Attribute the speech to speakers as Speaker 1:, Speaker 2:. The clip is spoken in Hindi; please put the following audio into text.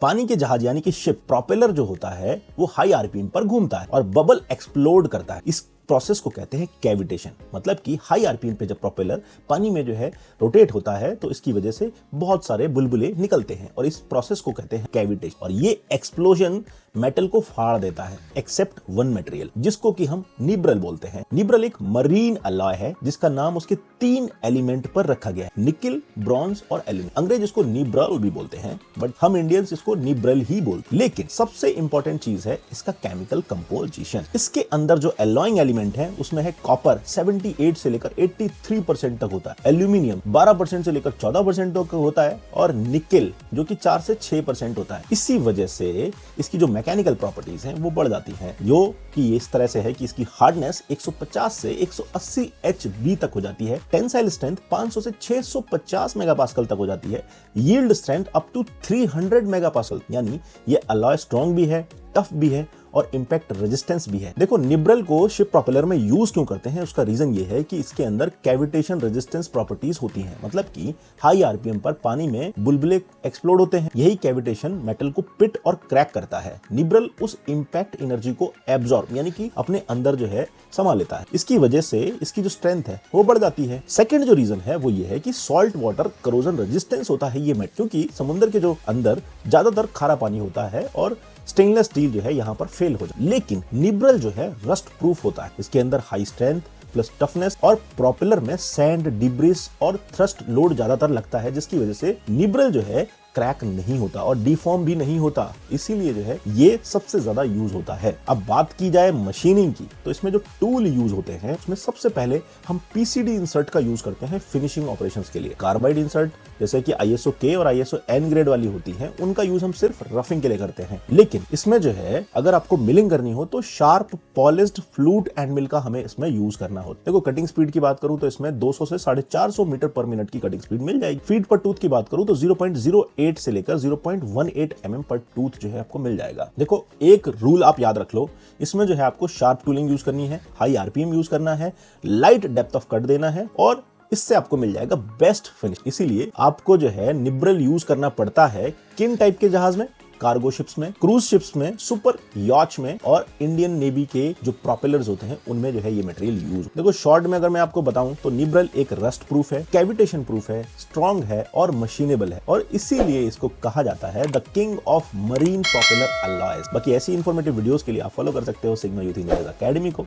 Speaker 1: पानी के जहाज यानी कि शिप प्रोपेलर जो होता है वो हाई आरपीएम पर घूमता है और बबल एक्सप्लोड करता है। इस प्रोसेस को कहते हैं कैविटेशन। मतलब कि हाई आरपीएम पे जब प्रोपेलर पानी में जो है रोटेट होता है तो इसकी वजह से बहुत सारे बुलबुले निकलते हैं और इस प्रोसेस को कहते हैं कैविटेशन। और ये एक्सप्लोजन मेटल को फाड़ देता है एक्सेप्ट वन मटेरियल जिसको कि हम निब्रल बोलते हैं। निब्रल एक मरीन अलॉय है जिसका नाम उसके 3 एलिमेंट पर रखा गया है, निकिल, ब्रॉन्ज और एल्यूमिनियम। अंग्रेज इसको निब्रल भी बोलते हैं बट हम इंडियंस इसको निब्रल ही बोलते हैं। लेकिन सबसे इंपॉर्टेंट चीज है इसका केमिकल कंपोजिशन। इसके अंदर जो एलॉइंग एलिमेंट है उसमें है कॉपर 78 से लेकर 83% तक होता है, एल्यूमिनियम 12% से लेकर 14% तक होता है और निकिल जो कि 4 से 6% होता है। इसी वजह से इसकी जो मैकेनिकल प्रॉपर्टीज हैं वो बढ़ जाती हैं, जो कि इस तरह से है कि इसकी हार्डनेस 150 से 180 HB तक हो जाती है, टेंसाइल स्ट्रेंथ 500 से 650 मेगापास्कल तक हो जाती है, yield strength up to 300 megapascal. यानी ये अलॉय स्ट्रॉन्ग भी है, टफ भी है और इंपैक्ट रेजिस्टेंस भी है। देखो निब्रल को शिप प्रोपेलर में यूज क्यों करते हैं, उसका रीजन ये है कि इसके अंदर कैविटेशन रेजिस्टेंस प्रॉपर्टीज होती हैं। मतलब कि हाई आरपीएम पर पानी में बुलबुले एक्सप्लोड होते हैं, यही कैविटेशन मेटल को पिट और क्रैक करता है। निब्रल उस इंपैक्ट एनर्जी को एब्जॉर्ब यानी कि अपने अंदर जो है समा लेता है। इसकी वजह से इसकी जो स्ट्रेंथ है वो बढ़ जाती है। सेकंड जो रीजन है वो ये है कि सॉल्ट वाटर करोजन रेजिस्टेंस होता है ये मेटल, क्योंकि समुद्र के जो अंदर ज्यादातर खारा पानी होता है और स्टेनलेस स्टील जो है यहाँ पर फेल हो जाए। लेकिन निब्रल जो है रस्ट प्रूफ होता है, इसके अंदर हाई स्ट्रेंथ प्लस टफनेस और प्रोपेलर में सैंड, डिब्रिस और थ्रस्ट लोड ज्यादातर लगता है, जिसकी वजह से निब्रल जो है क्रैक नहीं होता और डिफॉर्म भी नहीं होता। इसीलिए जो है ये सबसे ज्यादा यूज होता है। अब बात की जाए मशीनिंग की तो इसमें जो टूल यूज होते हैं उसमें सबसे पहले हम पीसीडी इंसर्ट का यूज करते हैं फिनिशिंग ऑपरेशंस के लिए। कार्बाइड इंसर्ट जैसे कि ISO K और ISO N ग्रेड वाली होती है उनका यूज हम सिर्फ रफिंग के लिए करते हैं। लेकिन इसमें जो है अगर आपको मिलिंग करनी हो तो शार्प पॉलिश्ड फ्लूट एंड मिल का हमें इसमें यूज करना होता है। देखो कटिंग स्पीड की बात करूं तो इसमें 200 से 450 मीटर पर मिनट की कटिंग स्पीड मिल जाएगी। फीट पर टूथ की बात करूं तो 0.08 से लेकर 0.18 mm पर टूथ जो है आपको मिल जाएगा। देखो एक रूल आप याद रख लो, इसमें जो है आपको शार्प टूलिंग यूज करनी है, हाई आरपीएम यूज करना है, लाइट डेप्थ ऑफ कट देना है और इससे आपको मिल जाएगा बेस्ट फिनिश। इसीलिए आपको जो है निब्रल यूज करना पड़ता है किन टाइप के जहाज में, कार्गो शिप्स में, क्रूज शिप्स में, सुपर यॉच में और इंडियन नेवी के जो प्रोपेलर्स होते हैं उनमें जो है ये मटेरियल यूज। देखो शॉर्ट में अगर मैं आपको बताऊं तो निब्रल एक रस्ट प्रूफ है, कैविटेशन प्रूफ है, स्ट्रॉन्ग है और मशीनेबल है और इसीलिए इसको कहा जाता है the king of marine propeller alloys. बाकी ऐसी इंफॉर्मेटिव वीडियोस के लिए आप फॉलो कर सकते हो सिग्मा यूथ इंजीनियर्स अकेडमी को।